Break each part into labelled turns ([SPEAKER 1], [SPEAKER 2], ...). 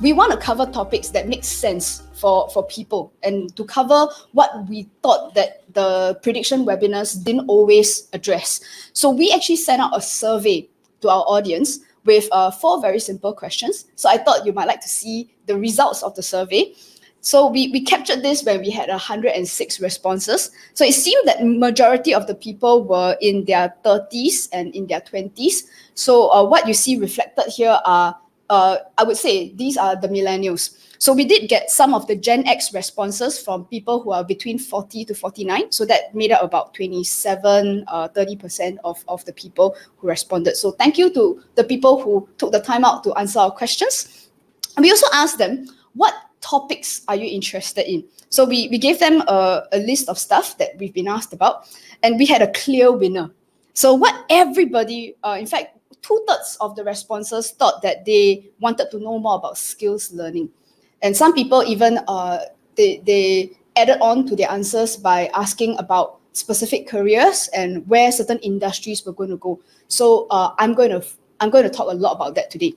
[SPEAKER 1] we want to cover topics that make sense for people, and to cover what we thought that the prediction webinars didn't always address. So we actually sent out a survey to our audience with 4 very simple questions. So I thought you might like to see the results of the survey. So we captured this when we had 106 responses. So it seemed that majority of the people were in their 30s and in their 20s. So what you see reflected here are, I would say, these are the millennials. So we did get some of the Gen X responses from people who are between 40 to 49. So that made up about 27, 30% of the people who responded. So thank you to the people who took the time out to answer our questions. And we also asked them, what topics are you interested in? So we gave them a list of stuff that we've been asked about, and we had a clear winner. So what everybody, in fact, 2/3 of the responses thought that they wanted to know more about skills learning. And some people even, they added on to their answers by asking about specific careers and where certain industries were going to go. So I'm going to talk a lot about that today.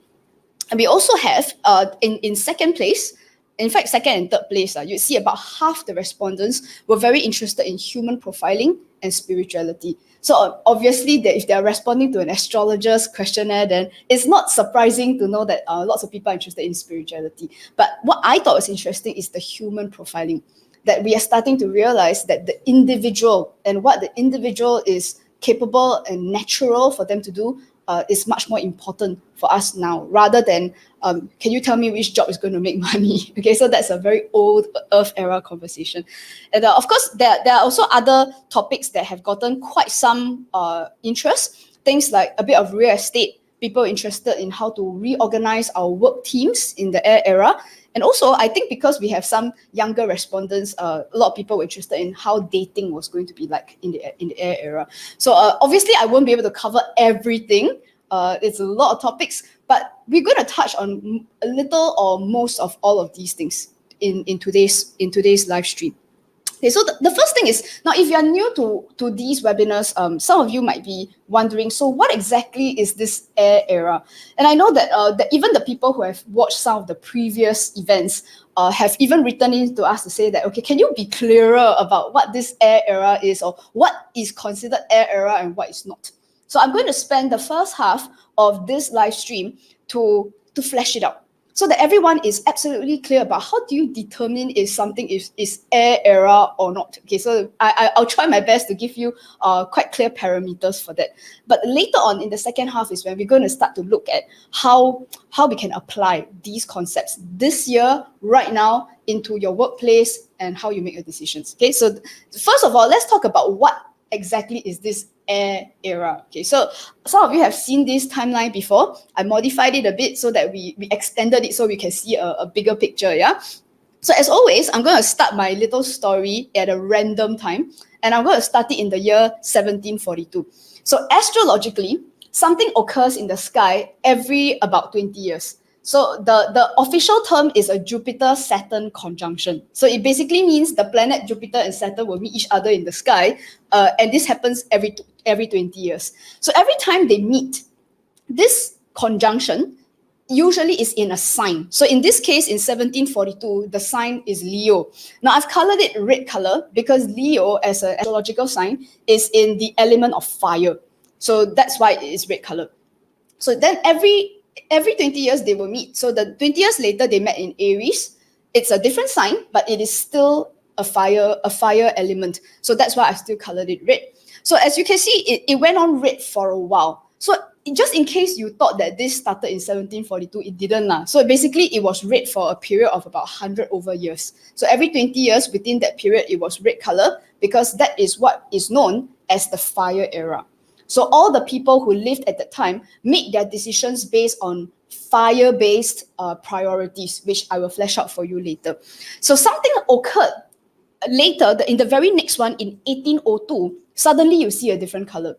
[SPEAKER 1] And we also have, in second place, in fact, second and third place, you see about half the respondents were very interested in human profiling and spirituality. So obviously, that if they're responding to an astrologer's questionnaire, then it's not surprising to know that lots of people are interested in spirituality. But what I thought was interesting is the human profiling, that we are starting to realize that the individual and what the individual is capable and natural for them to do is much more important for us now, rather than can you tell me which job is going to make money? Okay, so that's a very old Earth era conversation. And of course, there are also other topics that have gotten quite some interest. Things like a bit of real estate, people interested in how to reorganize our work teams in the air era. And also, I think because we have some younger respondents, a lot of people were interested in how dating was going to be like in the air era. So obviously, I won't be able to cover everything. It's a lot of topics, but we're going to touch on a little or most of all of these things in today's live stream. Okay, so the first thing is, now if you're new to these webinars, some of you might be wondering, so what exactly is this air era? And I know that, that even the people who have watched some of the previous events have even written in to us to say that, okay, can you be clearer about what this air era is, or what is considered air era and what is not? So I'm going to spend the first half of this live stream to flesh it out, so that everyone is absolutely clear about how do you determine if something is air era or not. Okay, so I'll try my best to give you quite clear parameters for that. But later on in the second half is when we're going to start to look at how we can apply these concepts this year, right now, into your workplace and how you make your decisions. Okay, so first of all, let's talk about what exactly is this air era. Okay, so some of you have seen this timeline before. I modified it a bit so that we extended it so we can see a bigger picture. Yeah. So as always, I'm going to start my little story at a random time, and I'm going to start it in the year 1742. So astrologically, something occurs in the sky every about 20 years. So the official term is a Jupiter-Saturn conjunction. So it basically means the planet Jupiter and Saturn will meet each other in the sky, and this happens every 20 years. So every time they meet, this conjunction usually is in a sign. So in this case, in 1742, the sign is Leo. Now I've colored it red color because Leo, as an astrological sign, is in the element of fire. So that's why it is red color. So then every 20 years they will meet. So the 20 years later they met in Aries. It's a different sign, but it is still a fire element. So that's why I still colored it red. So as you can see, it went on red for a while. So just in case you thought that this started in 1742, it didn't. So basically it was red for a period of about 100 over years. So every 20 years within that period, it was red color, because that is what is known as the fire era. So all the people who lived at that time made their decisions based on fire-based priorities, which I will flesh out for you later. So something occurred later, in the very next one, in 1802, suddenly you see a different color.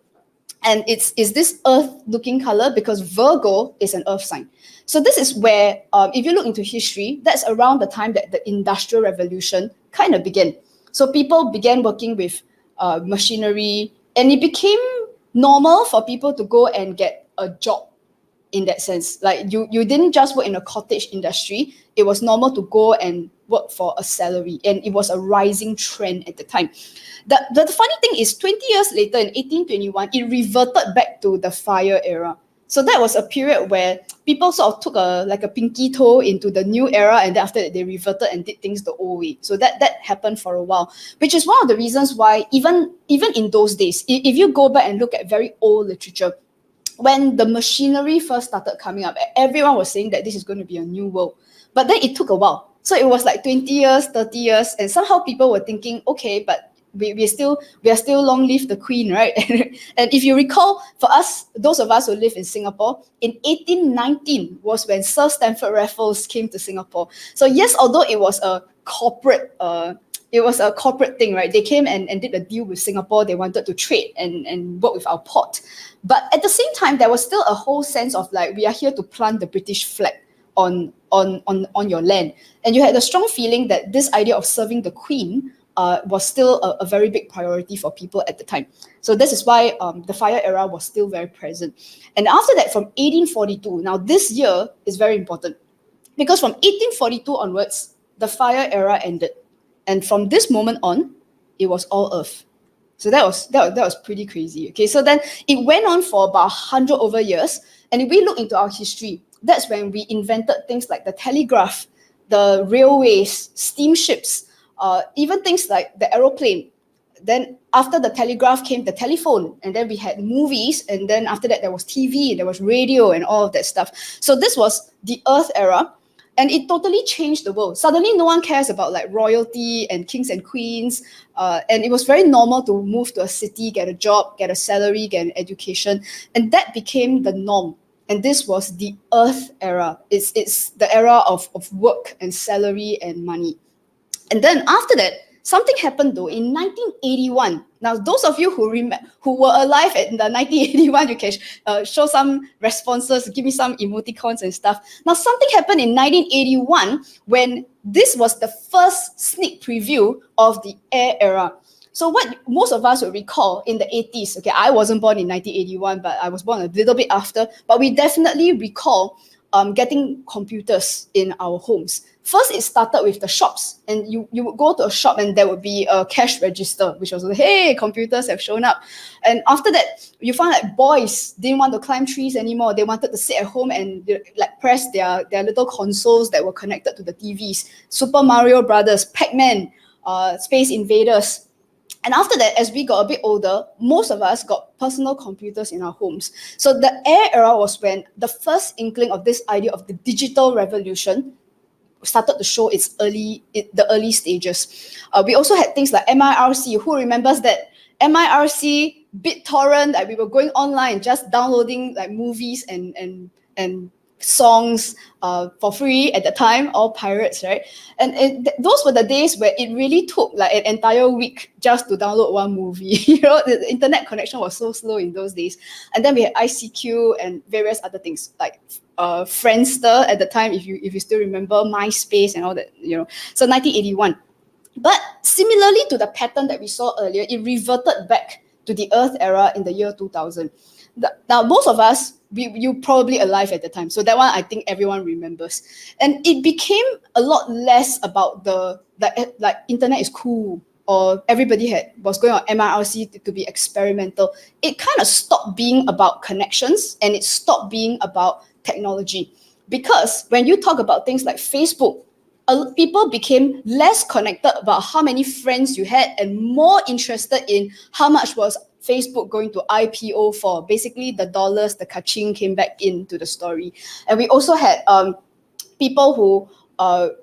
[SPEAKER 1] And it's this earth-looking color because Virgo is an earth sign. So this is where, if you look into history, that's around the time that the Industrial Revolution kind of began. So people began working with machinery, and it became normal for people to go and get a job in that sense. Like you didn't just work in a cottage industry. It was normal to go and work for a salary, and it was a rising trend at the time. The funny thing is 20 years later in 1821, it reverted back to the fire era. So that was a period where people sort of took a pinky toe into the new era, and then after that they reverted and did things the old way. So that happened for a while, which is one of the reasons why even in those days, if you go back and look at very old literature, when the machinery first started coming up, everyone was saying that this is going to be a new world. But then it took a while. So it was like 20 years, 30 years, and somehow people were thinking, okay, but we are still long live the queen, right? And if you recall, for us, those of us who live in Singapore, in 1819 was when Sir Stamford Raffles came to Singapore. So yes, although it was a corporate thing, right? They came and did a deal with Singapore. They wanted to trade and work with our port. But at the same time, there was still a whole sense of like, we are here to plant the British flag on your land. And you had a strong feeling that this idea of serving the queen was still a very big priority for people at the time. So this is why the fire era was still very present. And after that, from 1842, now this year is very important, because from 1842 onwards, the fire era ended. And from this moment on, it was all earth. So that was pretty crazy. Okay, so then it went on for about 100 over years. And if we look into our history, that's when we invented things like the telegraph, the railways, steamships, even things like the aeroplane. Then after the telegraph came the telephone, and then we had movies, and then after that there was TV, there was radio, and all of that stuff. So this was the Earth era, and it totally changed the world. Suddenly, no one cares about like royalty and kings and queens, and it was very normal to move to a city, get a job, get a salary, get an education, and that became the norm. And this was the Earth era. It's the era of work and salary and money. And then after that, something happened though in 1981. Now, those of you who were alive in the 1981, you can show some responses, give me some emoticons and stuff. Now, something happened in 1981 when this was the first sneak preview of the air era. So what most of us will recall in the 80s, okay, I wasn't born in 1981, but I was born a little bit after, but we definitely recall getting computers in our homes. First, it started with the shops, and you would go to a shop and there would be a cash register, which was like, hey, computers have shown up. And after that, you found that boys didn't want to climb trees anymore. They wanted to sit at home and like press their little consoles that were connected to the TVs. Super Mario Brothers, Pac-Man, Space Invaders. And after that, as we got a bit older, most of us got personal computers in our homes. So the air era was when the first inkling of this idea of the digital revolution started to show the early stages. We also had things like MIRC. Who remembers that? MIRC, BitTorrent, that we were going online, just downloading like movies and songs for free at the time, all pirates, right? And those were the days where it really took like an entire week just to download one movie. You know, the internet connection was so slow in those days. And then we had ICQ and various other things like Friendster at the time, if you still remember, MySpace and all that, you know. So 1981. But similarly to the pattern that we saw earlier, it reverted back to the Earth era in the year 2000. Now, most of us, you probably alive at the time, so that one I think everyone remembers. And it became a lot less about the like internet is cool, or everybody was going on MIRC to be experimental. It kind of stopped being about connections, and it stopped being about technology. Because when you talk about things like Facebook, people became less connected about how many friends you had and more interested in how much was Facebook going to IPO for. Basically, the dollars, the kaching came back into the story. And we also had people who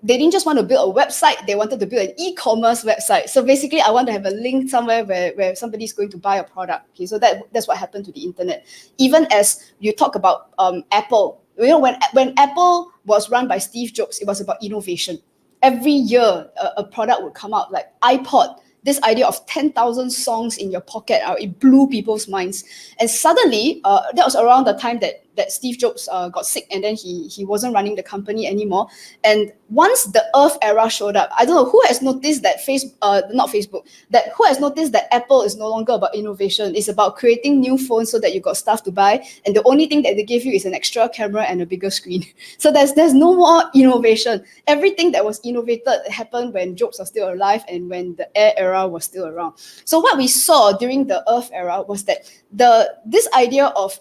[SPEAKER 1] they didn't just want to build a website, they wanted to build an e-commerce website. So basically, I want to have a link somewhere where somebody's going to buy a product. Okay, so that's what happened to the internet. Even as you talk about Apple, you know, when Apple was run by Steve Jobs, it was about innovation. Every year, a product would come out, like iPod. This idea of 10,000 songs in your pocket, it blew people's minds. And suddenly, that was around the time that that Steve Jobs got sick and then he wasn't running the company anymore. And once the Earth era showed up, I don't know who has noticed that who has noticed that Apple is no longer about innovation. It's about creating new phones so that you got stuff to buy, and the only thing that they give you is an extra camera and a bigger screen. So there's no more innovation. Everything that was innovated happened when Jobs was still alive and when the Air era was still around. So what we saw during the Earth era was that this idea of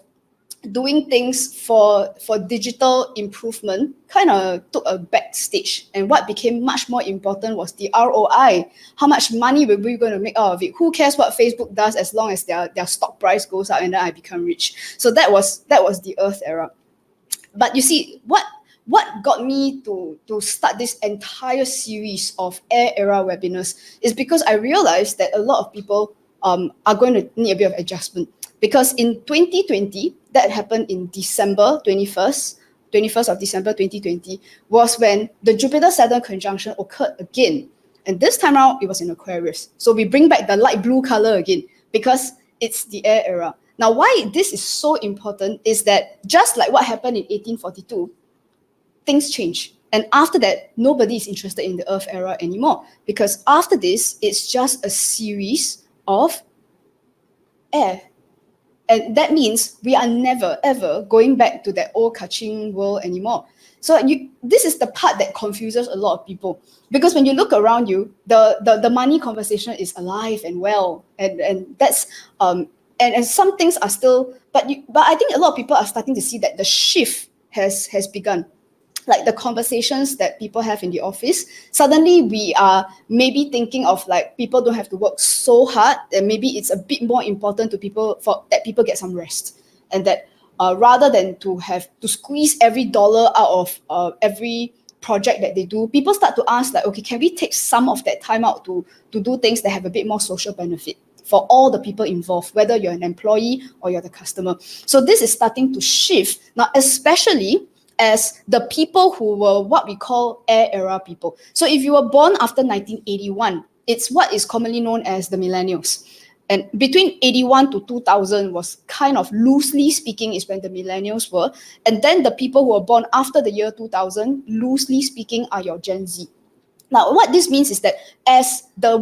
[SPEAKER 1] doing things for digital improvement kind of took a backstage, and what became much more important was the ROI. How much money were we going to make out of it? Who cares what Facebook does as long as their stock price goes up and then I become rich? So that was the Earth era. But you see, what got me to start this entire series of Air era webinars is because I realized that a lot of people are going to need a bit of adjustment. Because in 2020, that happened in December 21st of December 2020, was when the Jupiter-Saturn conjunction occurred again. And this time around, it was in Aquarius. So we bring back the light blue color again because it's the Air era. Now, why this is so important is that just like what happened in 1842, things change. And after that, nobody is interested in the Earth era anymore, because after this, it's just a series of air. And that means we are never, ever going back to that old Kaching world anymore. So this is the part that confuses a lot of people. Because when you look around you, the money conversation is alive and well. And that's and some things are still, but I think a lot of people are starting to see that the shift has begun. Like the conversations that people have in the office, suddenly we are maybe thinking of like people don't have to work so hard, and maybe it's a bit more important to people that people get some rest, and that rather than to have to squeeze every dollar out of every project that they do, people start to ask like, okay, can we take some of that time out to do things that have a bit more social benefit for all the people involved, whether you're an employee or you're the customer. So this is starting to shift now, especially as the people who were what we call Air era people. So if you were born after 1981, it's what is commonly known as the millennials. And between 81 to 2000 was kind of, loosely speaking, is when the millennials were. And then the people who were born after the year 2000, loosely speaking, are your Gen Z. Now, what this means is that as the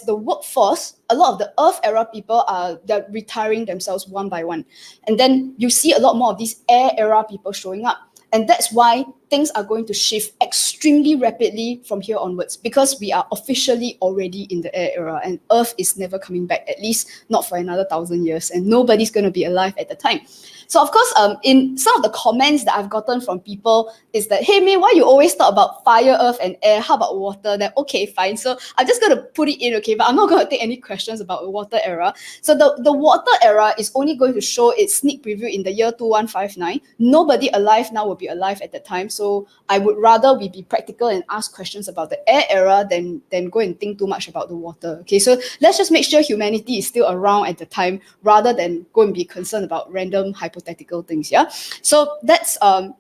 [SPEAKER 1] workforce, a lot of the Earth era people they're retiring themselves one by one. And then you see a lot more of these Air era people showing up. And that's why things are going to shift extremely rapidly from here onwards, because we are officially already in the Air era and Earth is never coming back, at least not for another 1,000 years, and nobody's going to be alive at the time. So of course, in some of the comments that I've gotten from people is that, hey, May, why you always talk about fire, earth, and air? How about water? Then okay, fine. So I'm just going to put it in, okay, but I'm not going to take any questions about the water era. So the water era is only going to show its sneak preview in the year 2159. Nobody alive now will be alive at that time. So I would rather we be practical and ask questions about the air era than go and think too much about the water. Okay, so let's just make sure humanity is still around at the time rather than go and be concerned about random hypothetical things. Yeah. So that's and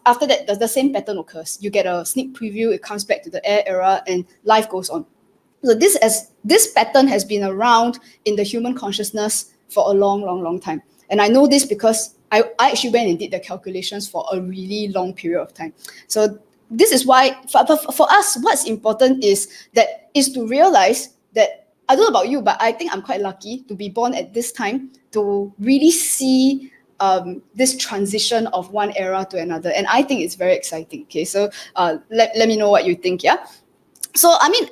[SPEAKER 1] after that, the same pattern occurs. You get a sneak preview, it comes back to the air era, and life goes on. So this pattern has been around in the human consciousness for a long time. And I know this because I actually went and did the calculations for a really long period of time. So this is why for us, what's important is to realize that, I don't know about you, but I think I'm quite lucky to be born at this time to really see this transition of one era to another. And I think it's very exciting. Okay, so let me know what you think, yeah? So, I mean,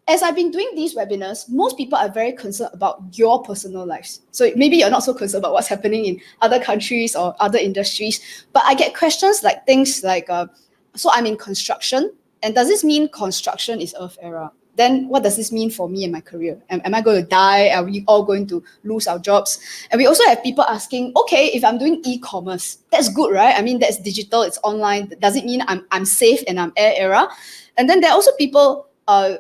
[SPEAKER 1] as I've been doing these webinars, most people are very concerned about your personal lives. So maybe you're not so concerned about what's happening in other countries or other industries, but I get questions like things like, so I'm in construction, and does this mean construction is Earth era? Then what does this mean for me and my career? Am I going to die? Are we all going to lose our jobs? And we also have people asking, okay, if I'm doing e-commerce, that's good, right? I mean, that's digital, it's online. Does it mean I'm safe and I'm Air era? And then there are also people,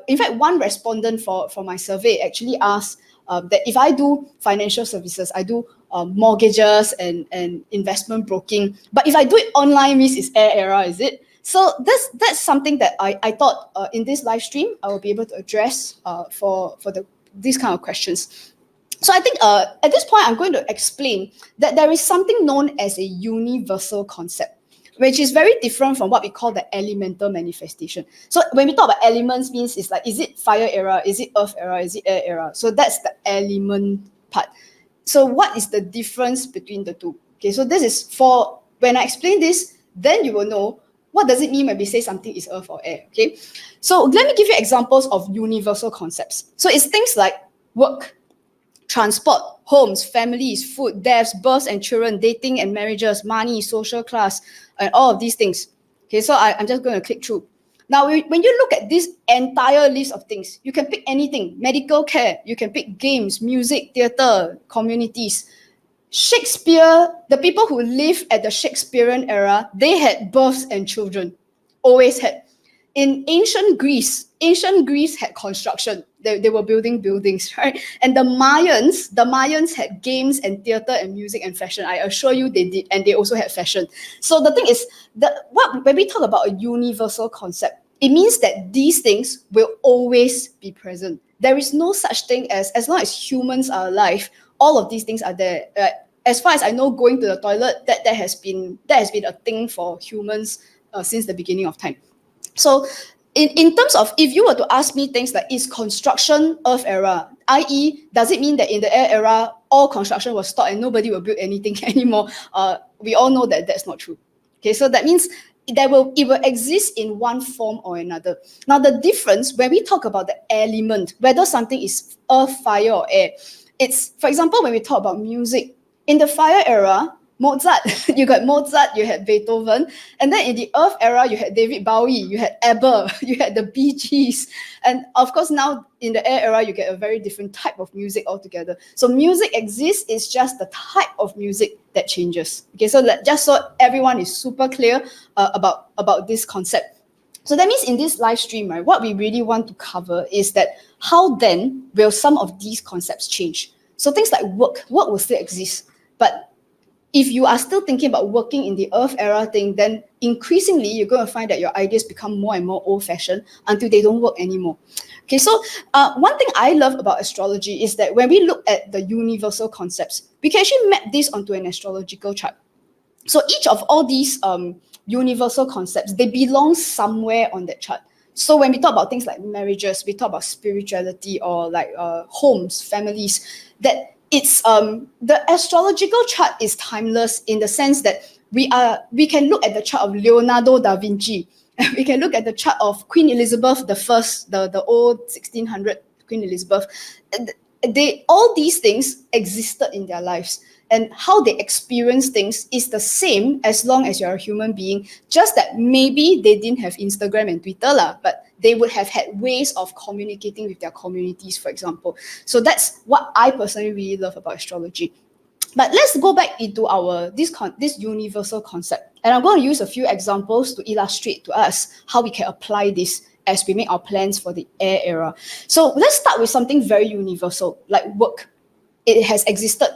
[SPEAKER 1] in fact, one respondent for my survey actually asked that if I do financial services, I do mortgages and investment broking, but if I do it online, means it's Air era, is it? So that's something that I thought in this live stream I will be able to address for these kind of questions. So I think at this point, I'm going to explain that there is something known as a universal concept, which is very different from what we call the elemental manifestation. So when we talk about elements, means it's like, is it fire era, is it earth era, is it air era? So that's the element part. So what is the difference between the two? Okay, so this is for, when I explain this, then you will know what does it mean when we say something is earth or air. Okay, so let me give you examples of universal concepts. So it's things like work, transport, homes, families, food, deaths, births and children, dating and marriages, money, social class, and all of these things. Okay, so I'm just going to click through. Now, when you look at this entire list of things, you can pick anything: medical care, you can pick games, music, theater, communities. Shakespeare, the people who lived at the Shakespearean era, they had births and children, always had. In ancient Greece had construction. They were building buildings, right? And the Mayans had games and theater and music and fashion. I assure you they did, and they also had fashion. So the thing is, when we talk about a universal concept, it means that these things will always be present. There is no such thing as long as humans are alive, all of these things are there. As far as I know, going to the toilet, that has been a thing for humans since the beginning of time. So in terms of, if you were to ask me things like, is construction earth era, i.e., does it mean that in the air era all construction was stopped and nobody will build anything anymore? We all know that that's not true. Okay, so that means it will exist in one form or another. Now, the difference when we talk about the element, whether something is earth, fire, or air, it's, for example, when we talk about music, in the fire era, Mozart, you had Beethoven, and then in the earth era, you had David Bowie, you had ABBA, you had the Bee Gees, and of course now in the air era, you get a very different type of music altogether. So music exists, it's just the type of music that changes. Okay, so just so everyone is super clear about this concept. So that means in this live stream, right, what we really want to cover is that how then will some of these concepts change? So things like work will still exist, but if you are still thinking about working in the earth era thing, then increasingly you're going to find that your ideas become more and more old-fashioned until they don't work anymore. Okay, so one thing I love about astrology is that when we look at the universal concepts, we can actually map this onto an astrological chart. So each of all these universal concepts, they belong somewhere on that chart. So when we talk about things like marriages, we talk about spirituality, or like homes, families, that it's the astrological chart is timeless in the sense that we can look at the chart of Leonardo da Vinci, and we can look at the chart of Queen Elizabeth I, the old 1600 Queen Elizabeth. All these things existed in their lives, and how they experience things is the same as long as you're a human being, just that maybe they didn't have Instagram and Twitter, but they would have had ways of communicating with their communities, for example. So that's what I personally really love about astrology. But let's go back into this universal concept. And I'm going to use a few examples to illustrate to us how we can apply this as we make our plans for the air era. So let's start with something very universal, like work. It has existed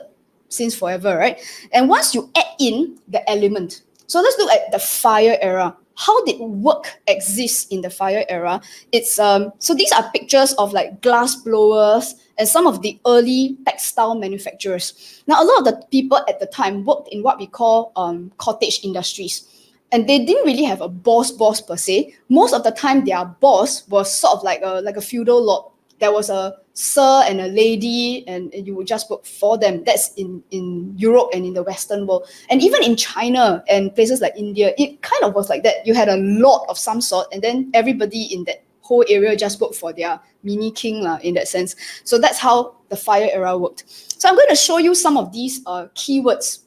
[SPEAKER 1] since forever, right? And once you add in the element, so let's look at the fire era. How did work exist in the fire era? It's so these are pictures of like glass blowers and some of the early textile manufacturers. Now, a lot of the people at the time worked in what we call cottage industries. And they didn't really have a boss per se. Most of the time, their boss was sort of like a feudal lord. There was a sir and a lady, and you would just work for them. That's in Europe and in the Western world. And even in China and places like India, it kind of was like that. You had a lord of some sort, and then everybody in that whole area just worked for their mini king in that sense. So that's how the fire era worked. So I'm going to show you some of these keywords.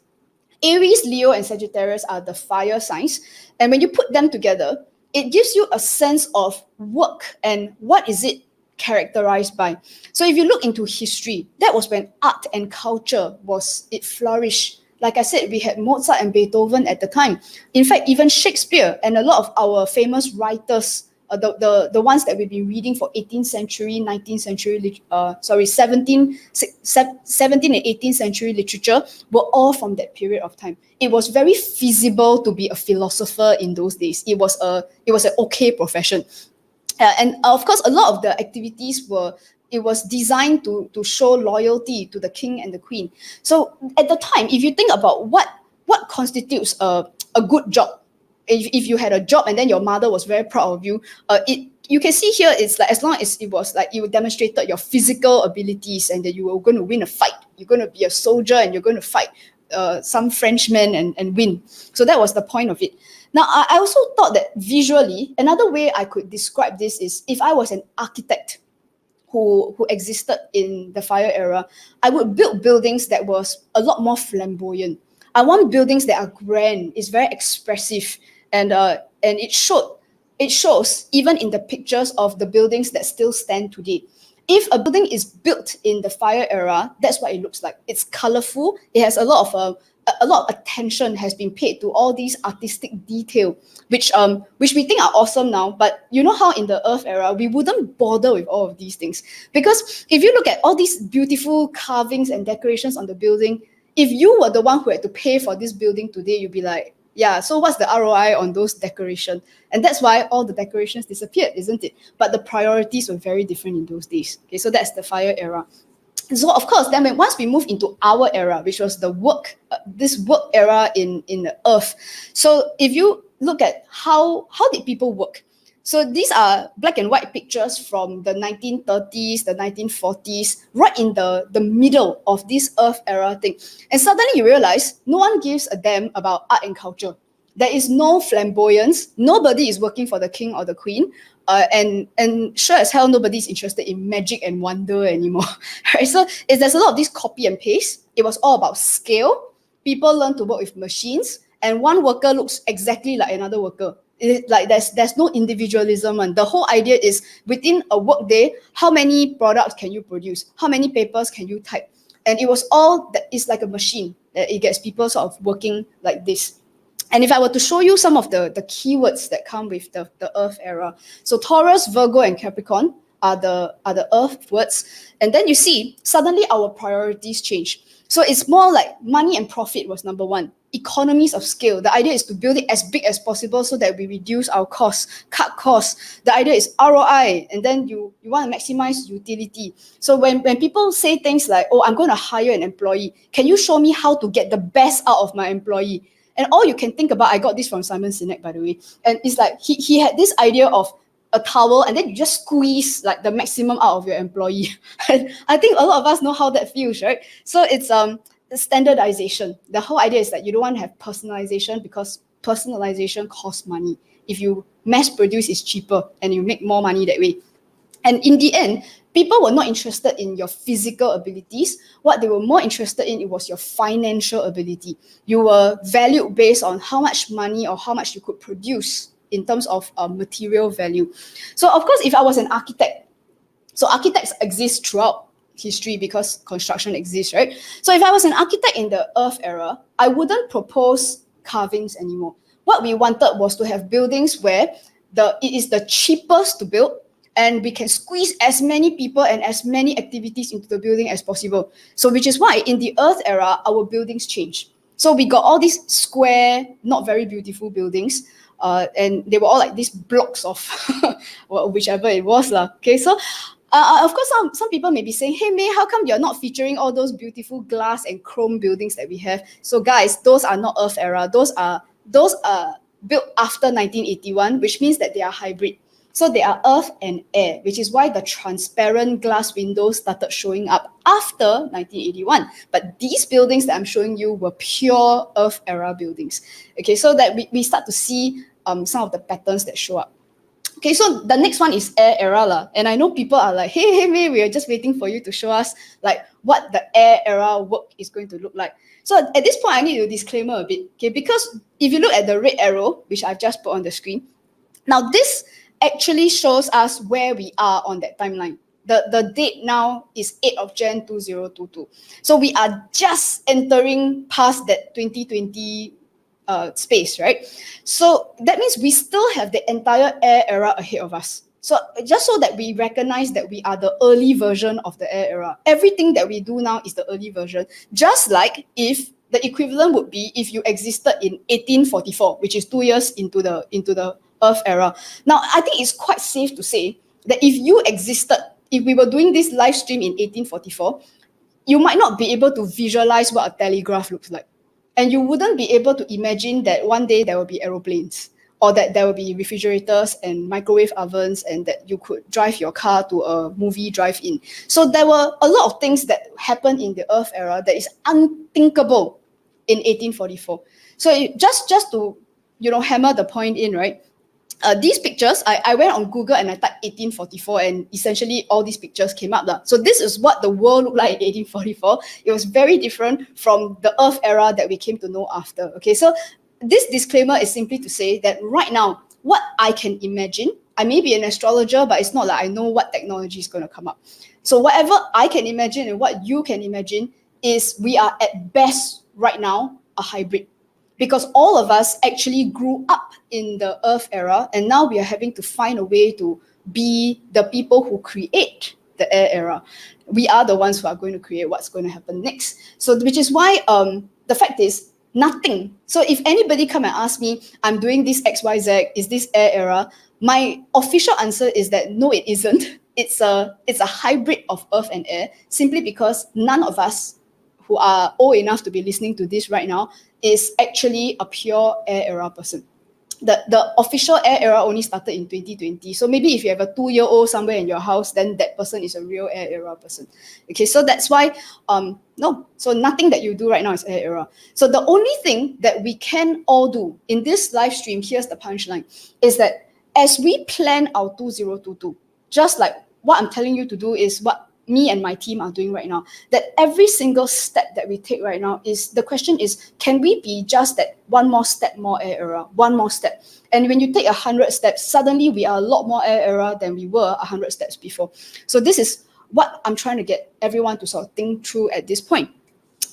[SPEAKER 1] Aries, Leo, and Sagittarius are the fire signs. And when you put them together, it gives you a sense of work and what is it characterized by. So if you look into history, that was when art and culture it flourished. Like I said, we had Mozart and Beethoven at the time. In fact, even Shakespeare and a lot of our famous writers, the ones that we've been reading for 18th century, 19th century, 17th and 18th century literature were all from that period of time. It was very feasible to be a philosopher in those days. It was an okay profession. And of course, a lot of the activities were It was designed to show loyalty to the king and the queen. So at the time, if you think about what constitutes a good job, if you had a job and then your mother was very proud of you, you can see here it's like as long as it was like you demonstrated your physical abilities and that you were going to win a fight, you're going to be a soldier and you're going to fight some Frenchmen and win. So that was the point of it. Now, I also thought that visually, another way I could describe this is if I was an architect who existed in the fire era, I would build buildings that was a lot more flamboyant. I want buildings that are grand, it's very expressive, and it shows even in the pictures of the buildings that still stand today. If a building is built in the fire era, that's what it looks like. It's colorful. It has a lot of attention has been paid to all these artistic detail, which we think are awesome now. But you know how in the Earth era we wouldn't bother with all of these things, because if you look at all these beautiful carvings and decorations on the building, if you were the one who had to pay for this building today, you'd be like, yeah, so what's the ROI on those decorations? And that's why all the decorations disappeared, isn't it? But the priorities were very different in those days. Okay, so that's the fire era. So of course, then once we move into our era, which was the this work era in the Earth. So if you look at how did people work? So these are black and white pictures from the 1930s, the 1940s, right in the middle of this Earth era thing. And suddenly you realize no one gives a damn about art and culture. There is no flamboyance. Nobody is working for the king or the queen. And sure as hell, nobody's interested in magic and wonder anymore. Right? So there's a lot of this copy and paste. It was all about scale. People learn to work with machines, and one worker looks exactly like another worker. Like there's no individualism, and the whole idea is within a work day, how many products can you produce? How many papers can you type? And it was all that is like a machine. It gets people sort of working like this. And if I were to show you some of the keywords that come with the Earth era, so Taurus, Virgo, and Capricorn are the Earth words, and then you see suddenly our priorities change. So it's more like money and profit was number one. Economies of scale. The idea is to build it as big as possible so that we reduce our costs, cut costs. The idea is ROI, and then you want to maximize utility. So when people say things like, oh, I'm going to hire an employee, can you show me how to get the best out of my employee? And all you can think about, I got this from Simon Sinek, by the way, and it's like he had this idea of a towel, and then you just squeeze like the maximum out of your employee. And I think a lot of us know how that feels, right? So it's the standardization. The whole idea is that you don't want to have personalization, because personalization costs money. If you mass produce, it's cheaper and you make more money that way. And in the end, people were not interested in your physical abilities. What they were more interested in, it was your financial ability. You were valued based on how much money or how much you could produce in terms of material value. So of course, if I was an architect, so architects exist throughout history because construction exists, right? So if I was an architect in the Earth era, I wouldn't propose carvings anymore. What we wanted was to have buildings where it is the cheapest to build, and we can squeeze as many people and as many activities into the building as possible. So which is why in the Earth era, our buildings change. So we got all these square, not very beautiful buildings, and they were all like these blocks of whichever it was. Okay, so of course, some people may be saying, hey, May, how come you're not featuring all those beautiful glass and chrome buildings that we have? So guys, those are not Earth era. Those are built after 1981, which means that they are hybrid. So they are earth and air, which is why the transparent glass windows started showing up after 1981. But these buildings that I'm showing you were pure Earth era buildings. Okay, so that we start to see some of the patterns that show up. Okay, so the next one is air era. And I know people are like, hey, May, we are just waiting for you to show us like what the air era work is going to look like. So at this point, I need to disclaimer a bit, okay? Because if you look at the red arrow, which I've just put on the screen, now this actually shows us where we are on that timeline. The date now is 8th of Jan 2022. So we are just entering past that 2020 space, right? So that means we still have the entire air era ahead of us. So just so that we recognize that we are the early version of the air era. Everything that we do now is the early version. Just like if the equivalent would be if you existed in 1844, which is 2 years into the Earth era. Now, I think it's quite safe to say that if you existed if we were doing this live stream in 1844, you might not be able to visualize what a telegraph looks like. And you wouldn't be able to imagine that one day there will be aeroplanes, or that there will be refrigerators and microwave ovens, and that you could drive your car to a movie drive-in. So there were a lot of things that happened in the Earth era that is unthinkable in 1844. So just to hammer the point in, right? These pictures, I went on Google and I typed 1844, and essentially all these pictures came up. So this is what the world looked like in 1844. It was very different from the Earth era that we came to know after. Okay, so this disclaimer is simply to say that right now, what I can imagine, I may be an astrologer, but it's not like I know what technology is going to come up. So whatever I can imagine and what you can imagine is we are at best right now a hybrid. Because all of us actually grew up in the Earth era, and now we are having to find a way to be the people who create the air era. We are the ones who are going to create what's going to happen next. So, which is why the fact is nothing. So if anybody come and ask me, I'm doing this XYZ, is this air era? My official answer is that no, it isn't. It's a hybrid of Earth and air, simply because none of us who are old enough to be listening to this right now is actually a pure air era person. The official air era only started in 2020. So maybe if you have a 2-year-old somewhere in your house, then that person is a real air era person. Okay, so that's why, no. So nothing that you do right now is air era. So the only thing that we can all do in this live stream, here's the punchline, is that as we plan our 2022, just like what I'm telling you to do is what me and my team are doing right now, that every single step that we take right now is, the question is, can we be just that one more step more air era, one more step? And when you take 100 steps, suddenly we are a lot more air era than we were 100 steps before. So this is what I'm trying to get everyone to sort of think through at this point.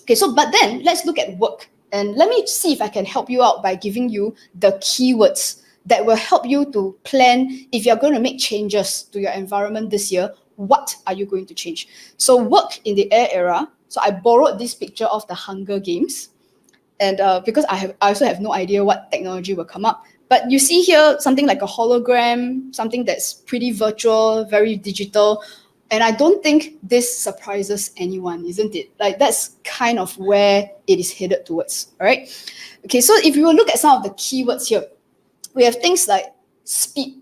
[SPEAKER 1] Okay, so but then let's look at work. And let me see if I can help you out by giving you the keywords that will help you to plan if you're going to make changes to your environment this year. What are you going to change? So work in the air era. So I borrowed this picture of the Hunger Games. And because I also have no idea what technology will come up. But you see here something like a hologram, something that's pretty virtual, very digital. And I don't think this surprises anyone, isn't it? Like that's kind of where it is headed towards, all right? Okay, so if you will look at some of the keywords here, we have things like speed,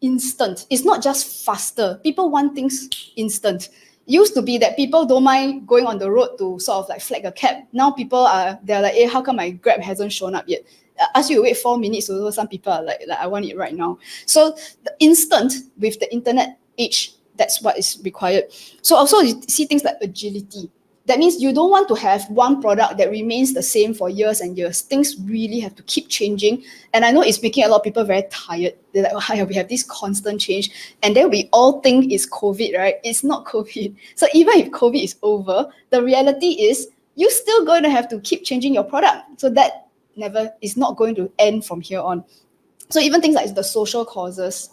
[SPEAKER 1] instant. It's not just faster. People want things instant. It used to be that people don't mind going on the road to sort of like flag a cab. Now they're like, hey, how come my Grab hasn't shown up yet? Ask you to wait 4 minutes, so some people are like, I want it right now. So the instant with the internet age, that's what is required. So also you see things like agility. That means you don't want to have one product that remains the same for years and years. Things really have to keep changing. And I know it's making a lot of people very tired. They're like, oh, we have this constant change. And then we all think it's COVID, right? It's not COVID. So even if COVID is over, the reality is you're still going to have to keep changing your product. So that is not going to end from here on. So even things like the social causes,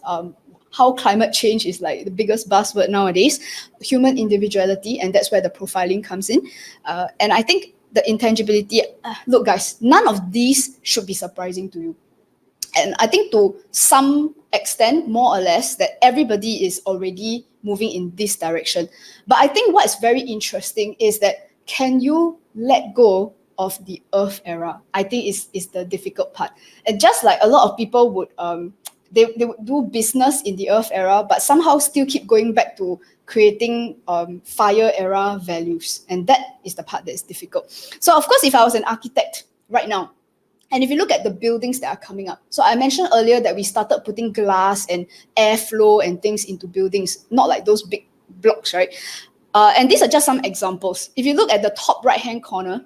[SPEAKER 1] how climate change is like the biggest buzzword nowadays, human individuality, and that's where the profiling comes in. And I think the intangibility, look guys, none of these should be surprising to you. And I think to some extent, more or less, that everybody is already moving in this direction. But I think what's very interesting is that, can you let go of the Earth era? I think is the difficult part. And just like a lot of people would, they would do business in the Earth era, but somehow still keep going back to creating fire era values. And that is the part that is difficult. So of course, if I was an architect right now, and if you look at the buildings that are coming up, so I mentioned earlier that we started putting glass and airflow and things into buildings, not like those big blocks, right? And these are just some examples. If you look at the top right-hand corner,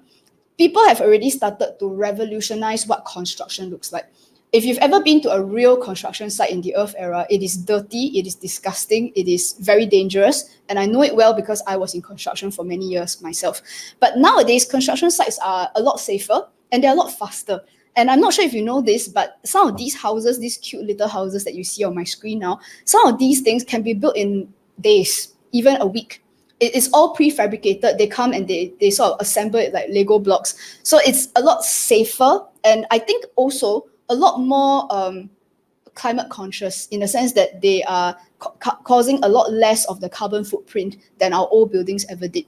[SPEAKER 1] people have already started to revolutionize what construction looks like. If you've ever been to a real construction site in the Earth era, it is dirty, it is disgusting, it is very dangerous. And I know it well because I was in construction for many years myself. But nowadays, construction sites are a lot safer and they're a lot faster. And I'm not sure if you know this, but some of these houses, these cute little houses that you see on my screen now, some of these things can be built in days, even a week. It's all prefabricated. They come and they sort of assemble it like Lego blocks. So it's a lot safer. And I think also a lot more climate conscious in the sense that they are causing a lot less of the carbon footprint than our old buildings ever did.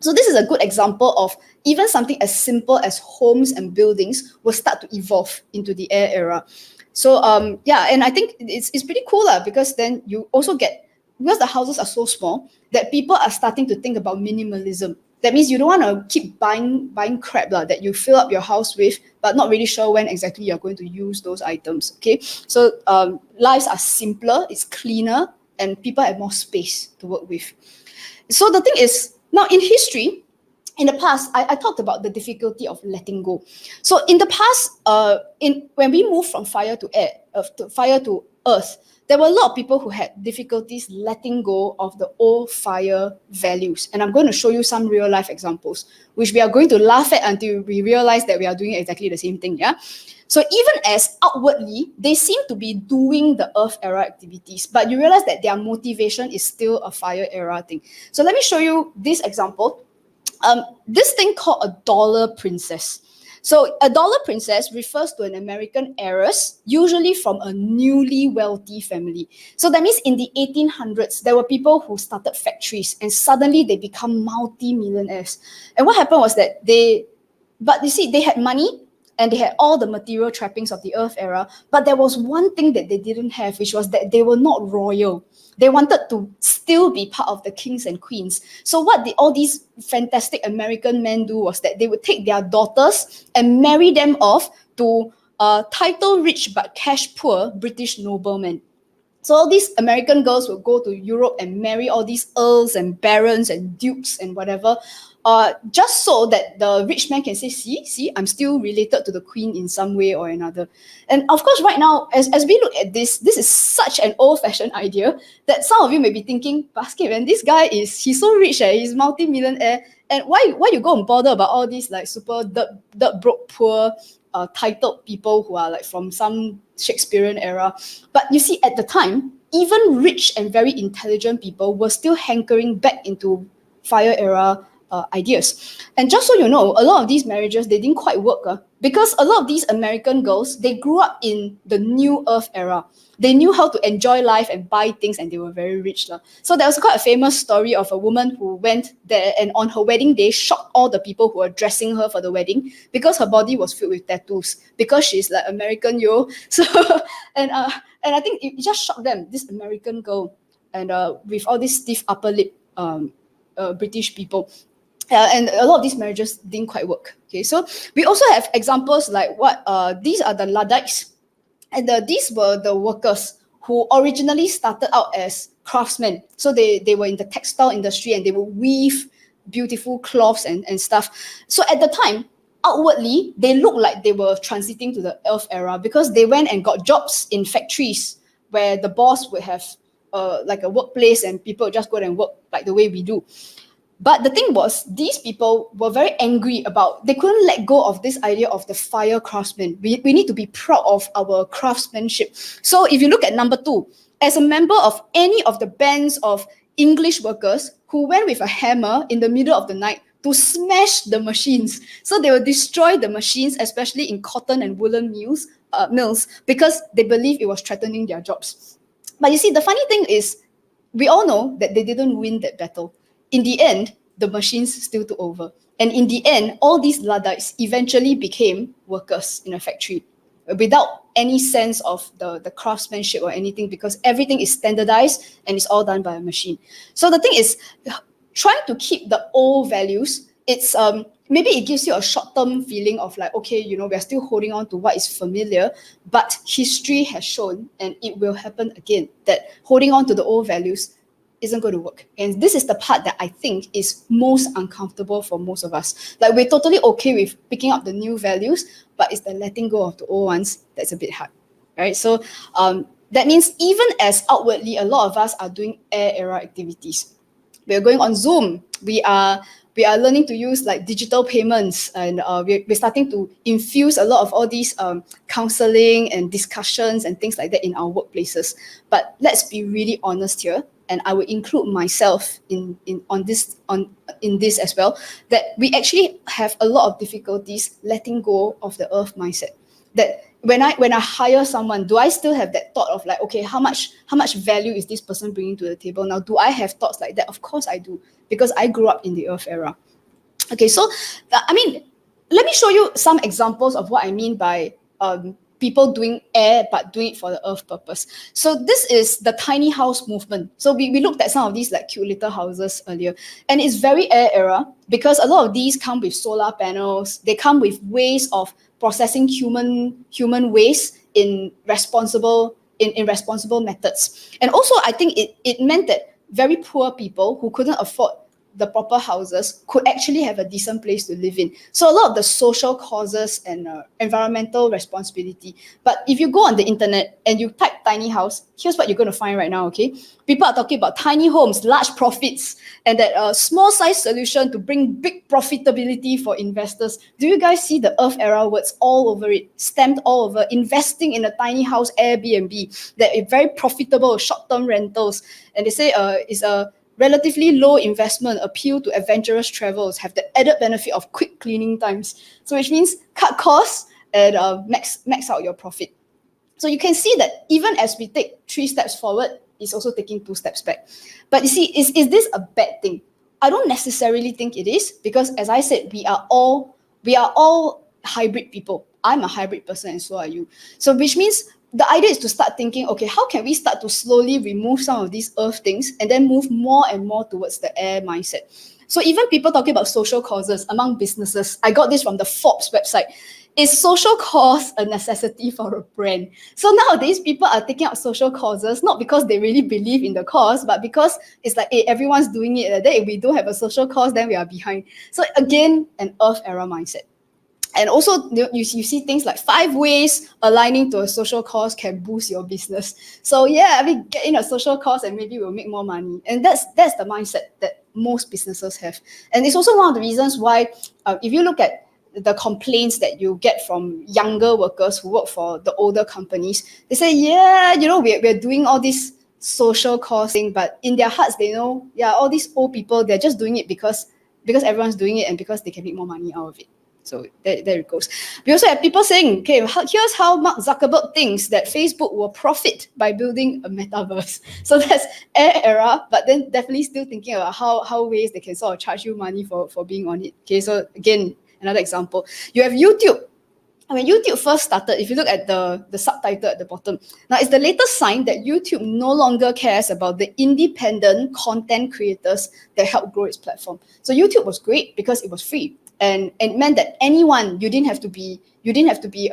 [SPEAKER 1] So this is a good example of even something as simple as homes and buildings will start to evolve into the air era. So yeah, and I think it's pretty cool because then you also get, because the houses are so small, that people are starting to think about minimalism. That means you don't want to keep buying crap that you fill up your house with, but not really sure when exactly you're going to use those items. Okay, so lives are simpler, it's cleaner, and people have more space to work with. So the thing is, now in history, in the past, I talked about the difficulty of letting go. So in the past, when we moved from fire to air, fire to earth, there were a lot of people who had difficulties letting go of the old fire values. And I'm going to show you some real life examples, which we are going to laugh at until we realize that we are doing exactly the same thing. Yeah. So even as outwardly, they seem to be doing the earth era activities, but you realize that their motivation is still a fire era thing. So let me show you this example. This thing called a dollar princess. So a dollar princess refers to an American heiress, usually from a newly wealthy family. So that means in the 1800s, there were people who started factories and suddenly they become multi-millionaires. And what happened was that they had money and they had all the material trappings of the earth era, but there was one thing that they didn't have, which was that they were not royal. They wanted to still be part of the kings and queens. So what all these fantastic American men do was that they would take their daughters and marry them off to title rich but cash poor British noblemen. So all these American girls would go to Europe and marry all these earls and barons and dukes and whatever, just so that the rich man can say, see, I'm still related to the queen in some way or another. And of course, right now, as we look at this is such an old-fashioned idea that some of you may be thinking, basket, man, this guy he's so rich, he's multi-millionaire, and why you go and bother about all these like super dirt broke poor titled people who are like from some Shakespearean era. But you see, at the time, even rich and very intelligent people were still hankering back into fire era ideas. And just so you know, a lot of these marriages, they didn't quite work because a lot of these American girls, they grew up in the new earth era. They knew how to enjoy life and buy things, and they were very rich. So there was quite a famous story of a woman who went there and on her wedding day shocked all the people who were dressing her for the wedding because her body was filled with tattoos, because she's like American, yo. So and I think it just shocked them, this American girl, and with all this stiff upper lip British people. And a lot of these marriages didn't quite work. Okay, so we also have examples like these are the Luddites, and these were the workers who originally started out as craftsmen. So they were in the textile industry and they would weave beautiful cloths and stuff. So at the time, outwardly, they looked like they were transiting to the earth era because they went and got jobs in factories where the boss would have like a workplace and people would just go and work like the way we do. But the thing was, these people were very angry about, they couldn't let go of this idea of the fire craftsman. We need to be proud of our craftsmanship. So if you look at number 2, as a member of any of the bands of English workers who went with a hammer in the middle of the night to smash the machines. So they will destroy the machines, especially in cotton and woolen mills, because they believe it was threatening their jobs. But you see, the funny thing is, we all know that they didn't win that battle. In the end, the machines still took over. And in the end, all these Luddites eventually became workers in a factory without any sense of the craftsmanship or anything, because everything is standardized and it's all done by a machine. So the thing is, trying to keep the old values, it's maybe it gives you a short-term feeling of like, okay, we're still holding on to what is familiar, but history has shown, and it will happen again, that holding on to the old values isn't going to work. And this is the part that I think is most uncomfortable for most of us. Like, we're totally okay with picking up the new values, but it's the letting go of the old ones that's a bit hard, right? So that means even as outwardly, a lot of us are doing air era activities. We're going on Zoom. We are learning to use like digital payments, and we're starting to infuse a lot of all these counseling and discussions and things like that in our workplaces. But let's be really honest here, and I will include myself in this as well, that we actually have a lot of difficulties letting go of the earth mindset. That when I hire someone, do I still have that thought of like, okay, how much value is this person bringing to the table? Now, do I have thoughts like that? Of course I do, because I grew up in the Earth era. Okay, so I mean, let me show you some examples of what I mean by people doing air but doing it for the earth purpose. So this is the tiny house movement. So we looked at some of these like cute little houses earlier, and it's very air era because a lot of these come with solar panels. They come with ways of processing human waste in responsible methods. And also I think it meant that very poor people who couldn't afford the proper houses could actually have a decent place to live in. So a lot of the social causes and environmental responsibility. But if you go on the internet and you type tiny house, here's what you're going to find right now, okay? People are talking about tiny homes, large profits, and that small size solution to bring big profitability for investors. Do you guys see the Earth era words all over it, stamped all over, investing in a tiny house Airbnb, that is very profitable, short-term rentals. And they say it's a relatively low investment, appeal to adventurous travels, have the added benefit of quick cleaning times. So which means cut costs and max out your profit. So you can see that even as we take 3 steps forward, it's also taking 2 steps back. But you see, is this a bad thing? I don't necessarily think it is, because as I said, we are all hybrid people. I'm a hybrid person and so are you. So which means the idea is to start thinking, okay, how can we start to slowly remove some of these earth things and then move more and more towards the air mindset? So even people talking about social causes among businesses, I got this from the Forbes website. Is social cause a necessity for a brand? So nowadays, people are taking up social causes, not because they really believe in the cause, but because it's like, hey, everyone's doing it. And then if we don't have a social cause, then we are behind. So again, an earth era mindset. And also, you see things like 5 ways aligning to a social cause can boost your business. So yeah, I mean, get in a social cause and maybe we'll make more money. And that's the mindset that most businesses have. And it's also one of the reasons why, if you look at the complaints that you get from younger workers who work for the older companies, they say, yeah, we're doing all this social cause thing, but in their hearts, they know, yeah, all these old people, they're just doing it because everyone's doing it and because they can make more money out of it. So there it goes. We also have people saying, okay, here's how Mark Zuckerberg thinks that Facebook will profit by building a metaverse. So that's air era, but then definitely still thinking about how ways they can sort of charge you money for being on it. Okay, so again, another example. You have YouTube. When YouTube first started, if you look at the subtitle at the bottom, now it's the latest sign that YouTube no longer cares about the independent content creators that help grow its platform. So YouTube was great because it was free. And it meant that anyone, you didn't have to be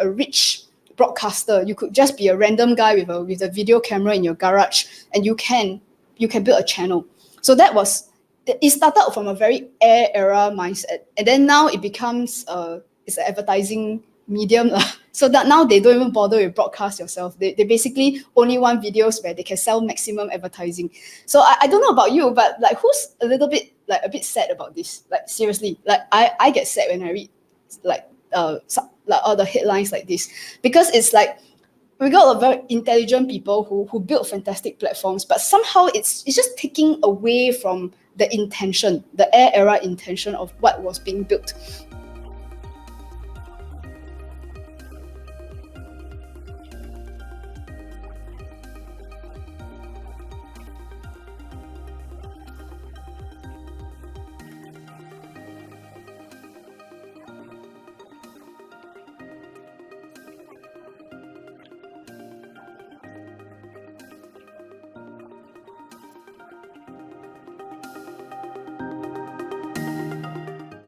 [SPEAKER 1] a rich broadcaster. You could just be a random guy with a video camera in your garage, and you can build a channel. So it started out from a very air era mindset, and then now it becomes it's an advertising medium. So that now they don't even bother with broadcast yourself. They basically only want videos where they can sell maximum advertising. So I don't know about you, but like, who's a little bit like a bit sad about this? Like seriously, like I get sad when I read like all the headlines like this, because it's like we got a lot of very intelligent people who build fantastic platforms, but somehow it's just taking away from the intention, the air era intention of what was being built.